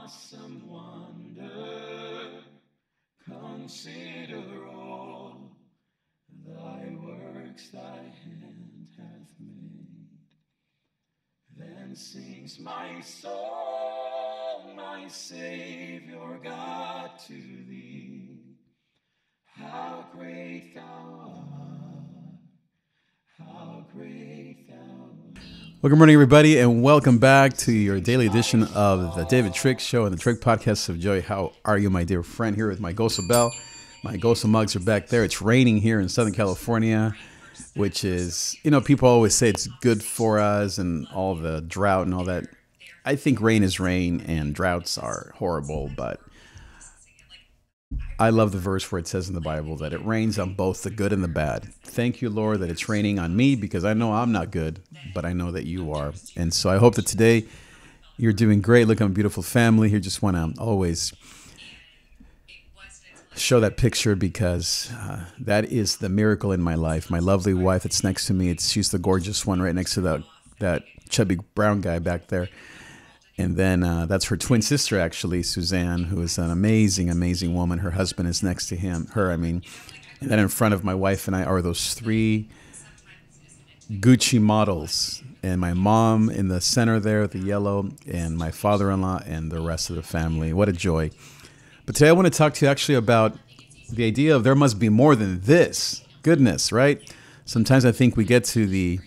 awesome wonder, consider all thy works thy hand hath made. Then sings my soul, my Savior God, to thee. How great thou art, how great thou art. Well, good morning, everybody, and welcome back to your daily edition of the David Trick Show and the Trick Podcast of Joy. How are you, my dear friend? Here with my Gosa Bell. My Gosa mugs are back there. It's raining here in Southern California, which is, people always say it's good for us and all the drought and all that. I think rain is rain and droughts are horrible, but I love the verse where it says in the Bible that it rains on both the good and the bad. Thank you, Lord, that it's raining on me because I know I'm not good, but I know that you are. And so I hope that today you're doing great. Look, I'm a beautiful family here. Just want to always show that picture because that is the miracle in my life. My lovely wife that's next to me, she's the gorgeous one right next to that chubby brown guy back there. And then that's her twin sister, actually, Suzanne, who is an amazing, amazing woman. Her husband is next to her. And then in front of my wife and I are those three Gucci models. And my mom in the center there, the yellow, and my father-in-law and the rest of the family. What a joy. But today I want to talk to you actually about the idea of there must be more than this. Goodness, right? Sometimes I think we get to the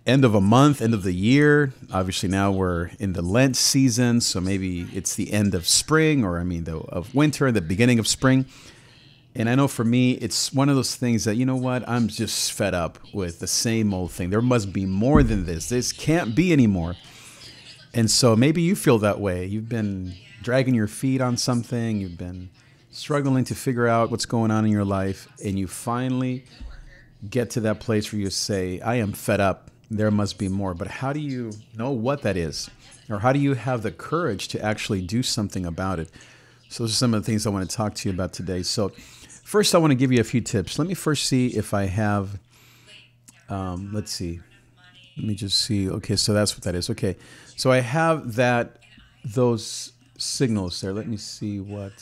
end of a month, end of the year. Obviously now we're in the Lent season, so maybe it's the end of spring of winter, the beginning of spring. And I know for me, it's one of those things that, I'm just fed up with the same old thing. There must be more than this. This can't be anymore. And so maybe you feel that way. You've been dragging your feet on something. You've been struggling to figure out what's going on in your life. And you finally get to that place where you say, I am fed up. There must be more. But how do you know what that is? Or how do you have the courage to actually do something about it? So those are some of the things I want to talk to you about today. So first, I want to give you a few tips. Let me first see if I have, let's see. Let me just see. Okay, so that's what that is. Okay, so I have those signals there. Let me see what.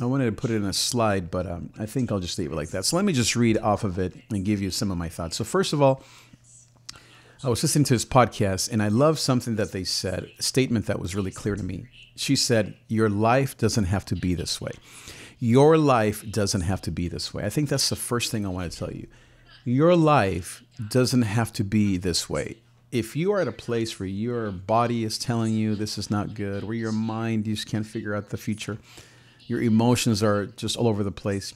I wanted to put it in a slide, but I think I'll just leave it like that. So let me just read off of it and give you some of my thoughts. So first of all, I was listening to this podcast, and I love something that they said, a statement that was really clear to me. She said, your life doesn't have to be this way. Your life doesn't have to be this way. I think that's the first thing I want to tell you. Your life doesn't have to be this way. If you are at a place where your body is telling you this is not good, where your mind, you just can't figure out the future, your emotions are just all over the place,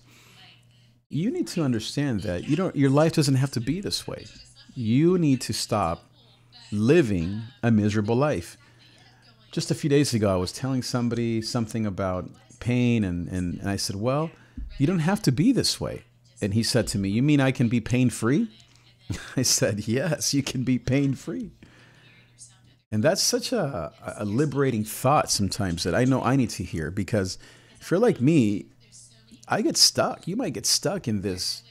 you need to understand that your life doesn't have to be this way. You need to stop living a miserable life. Just a few days ago, I was telling somebody something about pain, and I said, well, you don't have to be this way. And he said to me, you mean I can be pain-free? I said, yes, you can be pain-free. And that's such a liberating thought sometimes that I know I need to hear, because if you're like me, I get stuck. You might get stuck in this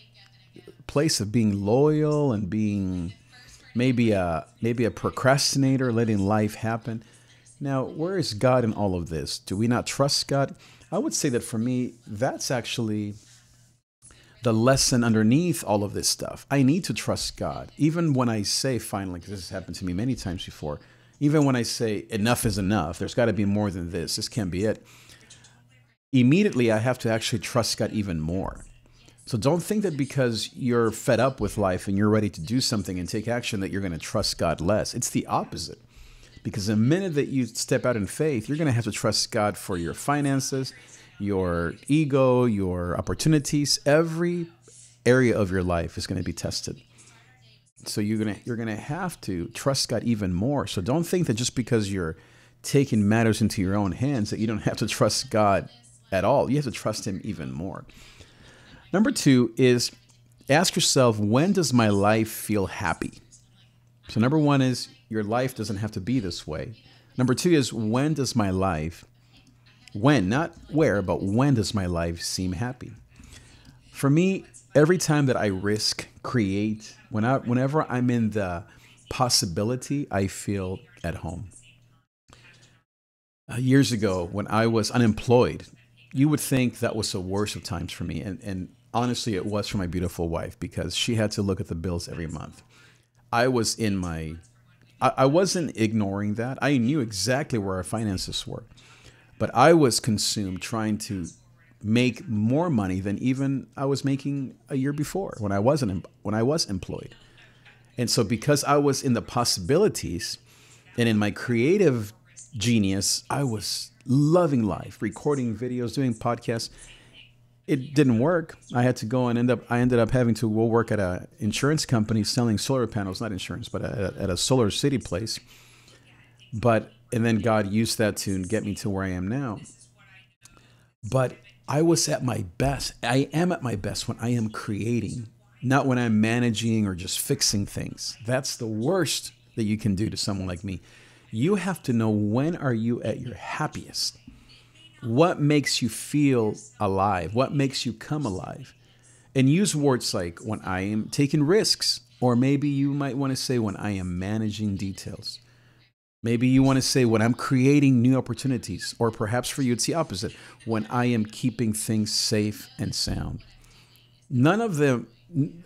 place of being loyal and being maybe a procrastinator, letting life happen. Now, where is God in all of this? Do we not trust God? I would say that for me, that's actually the lesson underneath all of this stuff. I need to trust God. Even when I say finally, because this has happened to me many times before, even when I say enough is enough, there's got to be more than this. This can't be it. Immediately, I have to actually trust God even more. So don't think that because you're fed up with life and you're ready to do something and take action that you're going to trust God less. It's the opposite. Because the minute that you step out in faith, you're going to have to trust God for your finances, your ego, your opportunities. Every area of your life is going to be tested. So you're going to have to trust God even more. So don't think that just because you're taking matters into your own hands that you don't have to trust God at all. You have to trust Him even more. Number 2 is ask yourself, when does my life feel happy? So number 1 is your life doesn't have to be this way. Number 2 is when does my life, not where, but when does my life seem happy? For me, every time that I risk, create, whenever I'm in the possibility, I feel at home. Years ago, when I was unemployed, you would think that was the worst of times for me. And honestly, it was for my beautiful wife because she had to look at the bills every month. I was in my, I wasn't ignoring that. I knew exactly where our finances were, but I was consumed trying to make more money than even I was making a year before when I was employed. And so because I was in the possibilities and in my creative genius, I was loving life, recording videos, doing podcasts. It didn't work. I had to go and I ended up having to go work at a insurance company selling solar panels, not insurance, but at a Solar City place. And then God used that to get me to where I am now. But I was at my best. I am at my best when I am creating, not when I'm managing or just fixing things. That's the worst that you can do to someone like me. You have to know, when are you at your happiest? What makes you feel alive? What makes you come alive? And use words like when I am taking risks, or maybe you might want to say when I am managing details. Maybe you want to say when I'm creating new opportunities, or perhaps for you it's the opposite, when I am keeping things safe and sound. None of them,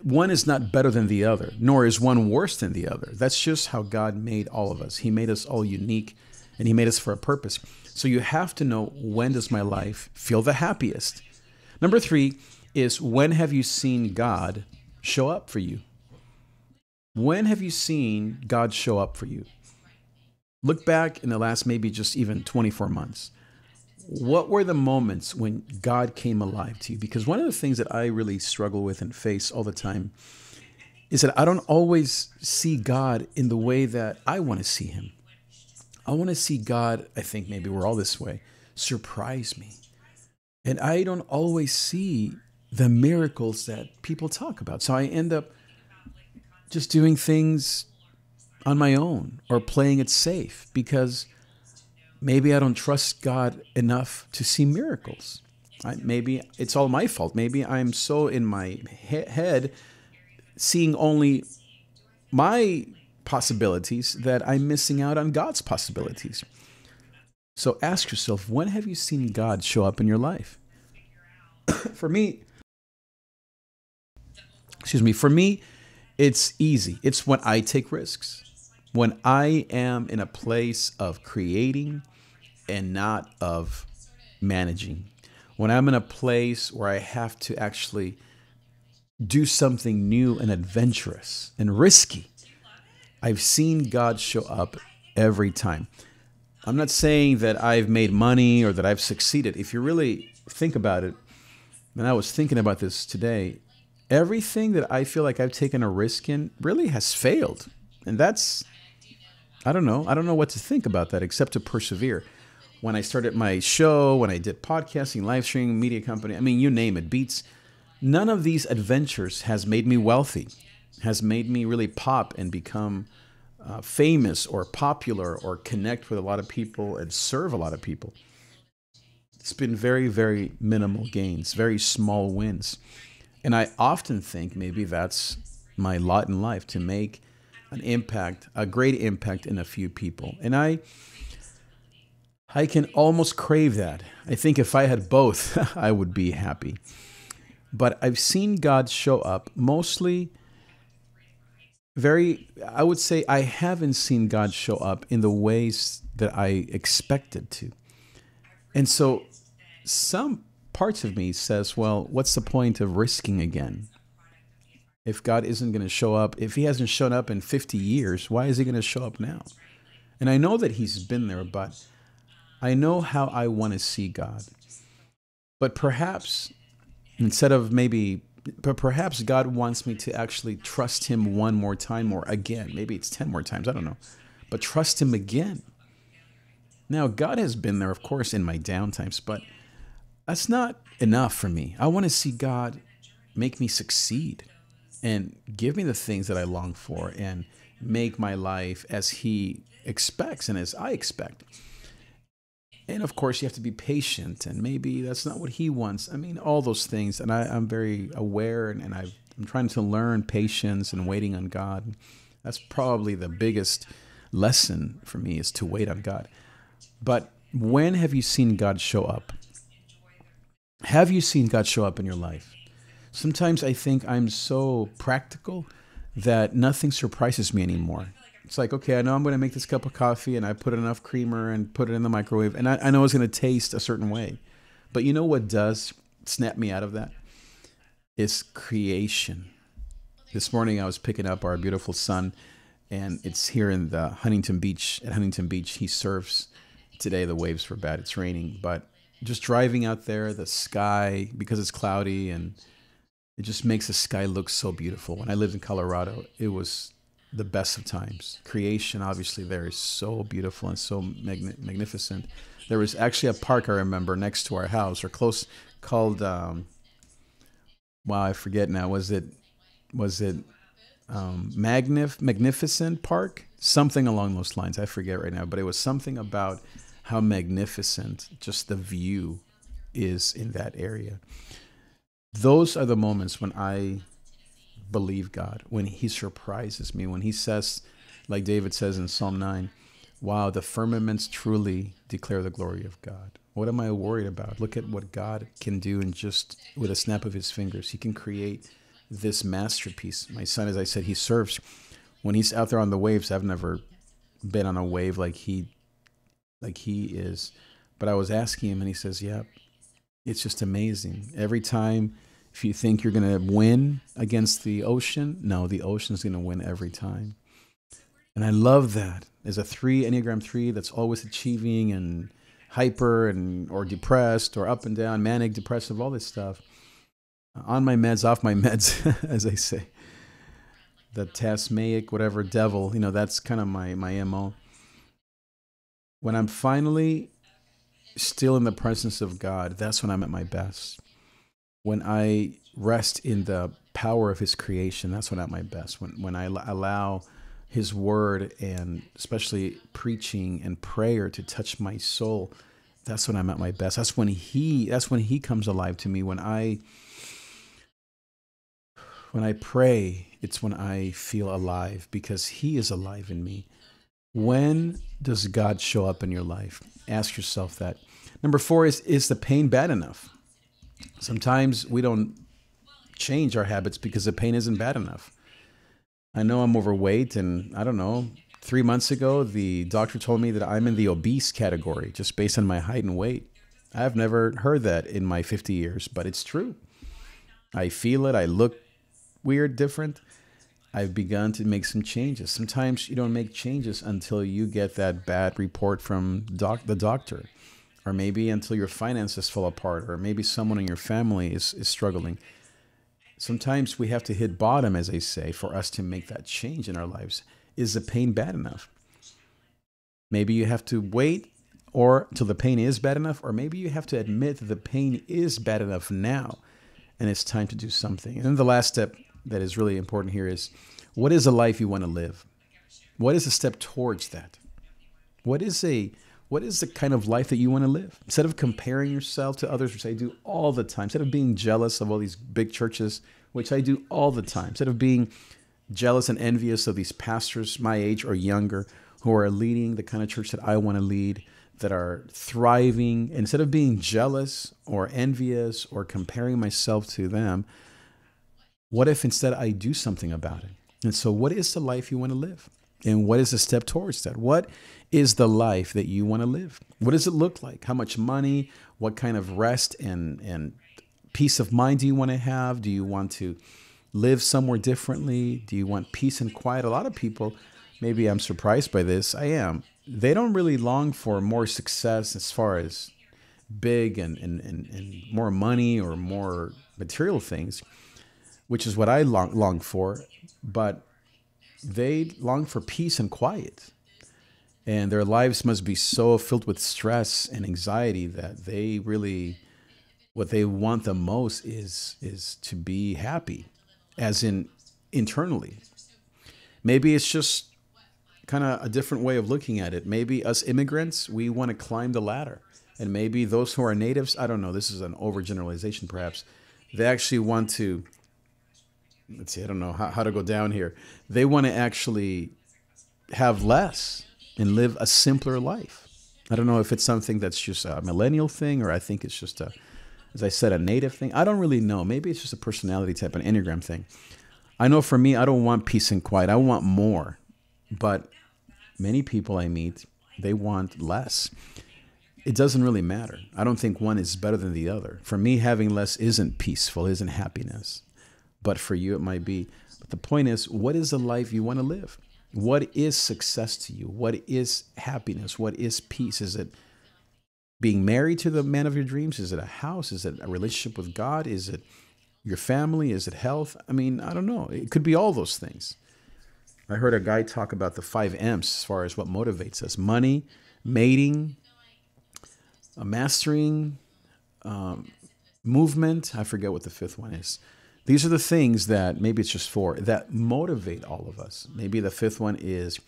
one is not better than the other, nor is one worse than the other. That's just how God made all of us. He made us all unique, and He made us for a purpose. So you have to know, when does my life feel the happiest? Number 3 is, when have you seen God show up for you? When have you seen God show up for you? Look back in the last maybe just even 24 months. What were the moments when God came alive to you? Because one of the things that I really struggle with and face all the time is that I don't always see God in the way that I want to see Him. I want to see God, I think maybe we're all this way, surprise me. And I don't always see the miracles that people talk about. So I end up just doing things on my own or playing it safe because maybe I don't trust God enough to see miracles. Maybe it's all my fault. Maybe I'm so in my head seeing only my possibilities that I'm missing out on God's possibilities. So ask yourself, when have you seen God show up in your life? For me, it's easy. It's when I take risks. When I am in a place of creating and not of managing. When I'm in a place where I have to actually do something new and adventurous and risky. I've seen God show up every time. I'm not saying that I've made money or that I've succeeded. If you really think about it, and I was thinking about this today, everything that I feel like I've taken a risk in really has failed. And that's, I don't know what to think about that except to persevere. When I started my show, when I did podcasting, live streaming, media company, I mean, you name it, Beats. None of these adventures has made me wealthy, has made me really pop and become famous or popular or connect with a lot of people and serve a lot of people. It's been very, very minimal gains, very small wins. And I often think maybe that's my lot in life, to make an impact, a great impact in a few people. And I can almost crave that. I think if I had both, I would be happy. But I've seen God show up mostly I would say I haven't seen God show up in the ways that I expected to. And so some parts of me says, well, what's the point of risking again? If God isn't going to show up, if He hasn't shown up in 50 years, why is He going to show up now? And I know that He's been there, but I know how I want to see God. But perhaps perhaps God wants me to actually trust Him one more time or again. Maybe it's 10 more times, I don't know. But trust Him again. Now, God has been there, of course, in my down times, but that's not enough for me. I want to see God make me succeed and give me the things that I long for and make my life as He expects and as I expect. And of course, you have to be patient, and maybe that's not what he wants. I mean, all those things. And I'm very aware, and I'm trying to learn patience and waiting on God. That's probably the biggest lesson for me, is to wait on God. But when have you seen God show up? Have you seen God show up in your life? Sometimes I think I'm so practical that nothing surprises me anymore. It's like, okay, I know I'm going to make this cup of coffee, and I put enough creamer and put it in the microwave, and I know it's going to taste a certain way. But you know what does snap me out of that? It's creation. This morning I was picking up our beautiful son, and it's here in the Huntington Beach. At Huntington Beach, he surfs. Today the waves were bad. It's raining, but just driving out there, the sky, because it's cloudy, and it just makes the sky look so beautiful. When I lived in Colorado, it was the best of times. Creation, obviously, there is so beautiful and so magnificent. There was actually a park, I remember, next to our house, or close, called, wow, I forget now. Was it Magnificent Park? Something along those lines. I forget right now, but it was something about how magnificent just the view is in that area. Those are the moments when I believe God, when he surprises me, when he says, like David says in Psalm 9, wow, the firmaments truly declare the glory of God. What am I worried about? Look at what God can do, and just with a snap of his fingers, he can create this masterpiece. My son, as I said, he surfs. When he's out there on the waves, I've never been on a wave like he is. But I was asking him, and he says, yeah, it's just amazing. Every time, if you think you're going to win against the ocean, no, the ocean's going to win every time. And I love that. As a Enneagram 3 that's always achieving and hyper and or depressed or up and down, manic, depressive, all this stuff. On my meds, off my meds, as I say. The Tasmaic, whatever, devil, that's kind of my MO. When I'm finally still in the presence of God, that's when I'm at my best. When I rest in the power of his creation, that's when I'm at my best. When I allow his word, and especially preaching and prayer, to touch my soul, that's when I'm at my best. That's when he comes alive to me. When I pray, it's when I feel alive, because he is alive in me. When does God show up in your life? Ask yourself that. Number 4 is the pain bad enough? Sometimes we don't change our habits because the pain isn't bad enough. I know I'm overweight, and I don't know, 3 months ago, the doctor told me that I'm in the obese category just based on my height and weight. I've never heard that in my 50 years, but it's true. I feel it. I look weird, different. I've begun to make some changes. Sometimes you don't make changes until you get that bad report from the doctor, or maybe until your finances fall apart, or maybe someone in your family is struggling. Sometimes we have to hit bottom, as they say, for us to make that change in our lives. Is the pain bad enough? Maybe you have to wait or till the pain is bad enough, or maybe you have to admit that the pain is bad enough now, and it's time to do something. And then the last step that is really important here is, what is the life you want to live? What is the step towards that? What is the kind of life that you want to live? Instead of comparing yourself to others, which I do all the time, instead of being jealous of all these big churches, which I do all the time, instead of being jealous and envious of these pastors my age or younger who are leading the kind of church that I want to lead, that are thriving, instead of being jealous or envious or comparing myself to them, what if instead I do something about it? And so what is the life you want to live? And what is the step towards that? What is the life that you want to live? What does it look like? How much money? What kind of rest and peace of mind do you want to have? Do you want to live somewhere differently? Do you want peace and quiet? A lot of people, maybe I'm surprised by this, I am. They don't really long for more success as far as big and more money or more material things, which is what I long for. But they long for peace and quiet. And their lives must be so filled with stress and anxiety that they really, what they want the most is to be happy, as in internally. Maybe it's just kind of a different way of looking at it. Maybe us immigrants, we want to climb the ladder. And maybe those who are natives, I don't know, this is an overgeneralization perhaps, they actually want to, let's see, I don't know how to go down here. They want to actually have less and live a simpler life. I don't know if it's something that's just a millennial thing, or I think it's just as I said, a native thing. I don't really know. Maybe it's just a personality type, an Enneagram thing. I know for me, I don't want peace and quiet. I want more. But many people I meet, they want less. It doesn't really matter. I don't think one is better than the other. For me, having less isn't peaceful, isn't happiness. But for you, it might be. But the point is, what is the life you want to live? What is success to you? What is happiness? What is peace? Is it being married to the man of your dreams? Is it a house? Is it a relationship with God? Is it your family? Is it health? I mean, I don't know. It could be all those things. I heard a guy talk about the 5 M's as far as what motivates us: money, mating, mastering, movement. I forget what the 5th one is. These are the things that, maybe it's just 4, that motivate all of us. Maybe the 5th one is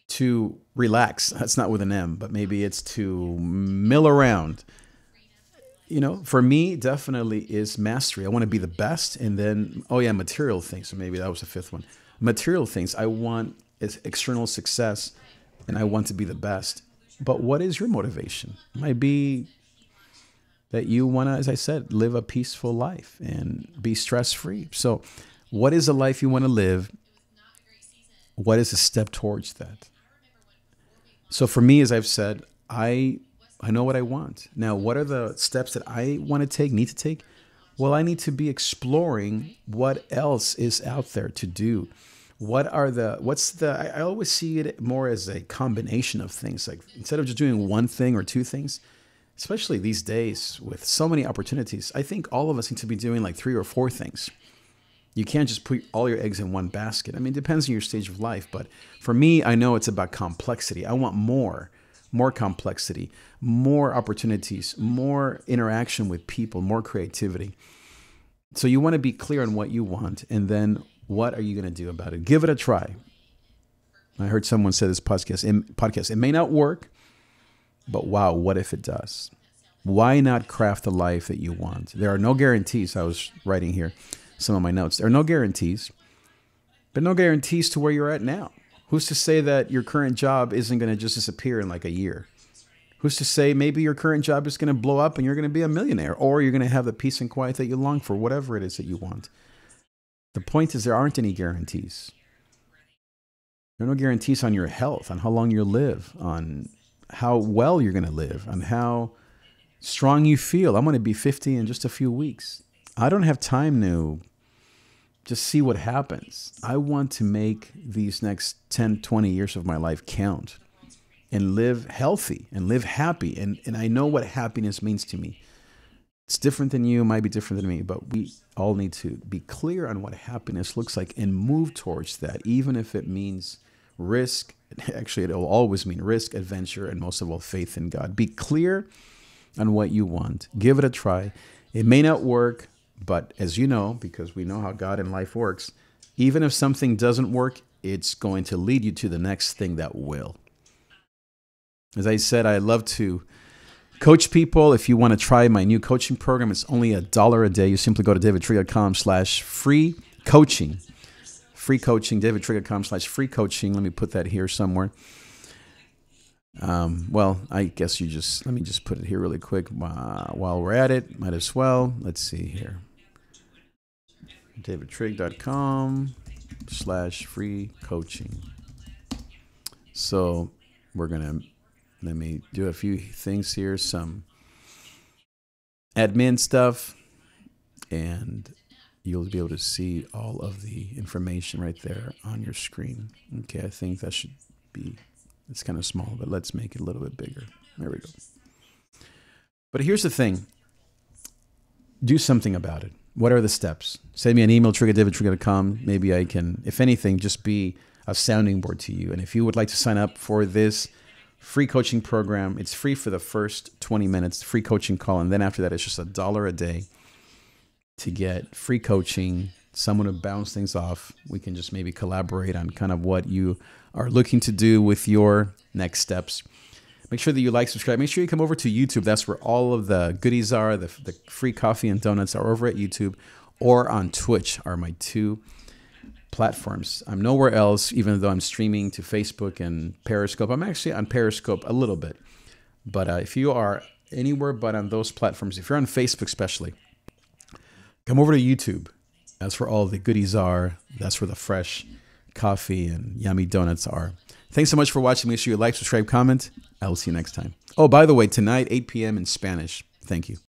to relax. That's not with an M, but maybe it's to mill around. You know, for me, definitely is mastery. I want to be the best. And then, material things. So maybe that was the 5th one. Material things. I want external success, and I want to be the best. But what is your motivation? It might be that you want to, as I said, live a peaceful life and be stress-free. So what is the life you want to live? What is a step towards that? So for me, as I've said, I know what I want. Now, what are the steps that I want to take, need to take? Well, I need to be exploring what else is out there to do. I always see it more as a combination of things. Like, instead of just doing one thing or two things, especially these days with so many opportunities, I think all of us need to be doing like 3 or 4 things. You can't just put all your eggs in one basket. I mean, it depends on your stage of life. But for me, I know it's about complexity. I want more complexity, more opportunities, more interaction with people, more creativity. So you want to be clear on what you want, and then what are you going to do about it? Give it a try. I heard someone say this podcast, it may not work, but wow, what if it does? Why not craft the life that you want? There are no guarantees. I was writing here some of my notes. There are no guarantees, but no guarantees to where you're at now. Who's to say that your current job isn't going to just disappear in like a year? Who's to say maybe your current job is going to blow up and you're going to be a millionaire, or you're going to have the peace and quiet that you long for, whatever it is that you want. The point is, there aren't any guarantees. There are no guarantees on your health, on how long you'll live, on how well you're going to live, on how strong you feel. I'm going to be 50 in just a few weeks. I don't have time to just see what happens. I want to make these next 10, 20 years of my life count and live healthy and live happy. And I know what happiness means to me. It's different than you, might be different than me, but we all need to be clear on what happiness looks like and move towards that, even if it means risk. Actually, it'll always mean risk, adventure, and most of all, faith in God. Be clear on what you want. Give it a try. It may not work, but as you know, because we know how God and life works, even if something doesn't work, it's going to lead you to the next thing that will. As I said, I love to coach people. If you want to try my new coaching program, it's only $1 a day. You simply go to davidtrigg.com/free coaching. Free coaching, davidtrigg.com/free coaching. Let me put that here somewhere. Well, I guess let me just put it here really quick while we're at it. Might as well. Let's see here. davidtrigg.com/free coaching. So let me do a few things here, some admin stuff, and you'll be able to see all of the information right there on your screen. Okay, I think that should be, it's kind of small, but let's make it a little bit bigger. There we go. But here's the thing. Do something about it. What are the steps? Send me an email, trigg@davidtrigg.com. Maybe I can, if anything, just be a sounding board to you. And if you would like to sign up for this free coaching program, it's free for the first 20 minutes, free coaching call. And then after that, it's just $1 a day to get free coaching, someone to bounce things off. We can just maybe collaborate on kind of what you are looking to do with your next steps. Make sure that you like, subscribe. Make sure you come over to YouTube. That's where all of the goodies are. The free coffee and donuts are over at YouTube or on Twitch are my two platforms. I'm nowhere else, even though I'm streaming to Facebook and Periscope. I'm actually on Periscope a little bit. But if you are anywhere but on those platforms, if you're on Facebook especially, come over to YouTube. That's where all the goodies are. That's where the fresh coffee and yummy donuts are. Thanks so much for watching. Make sure you like, subscribe, comment. I will see you next time. Oh, by the way, tonight, 8 p.m. in Spanish. Thank you.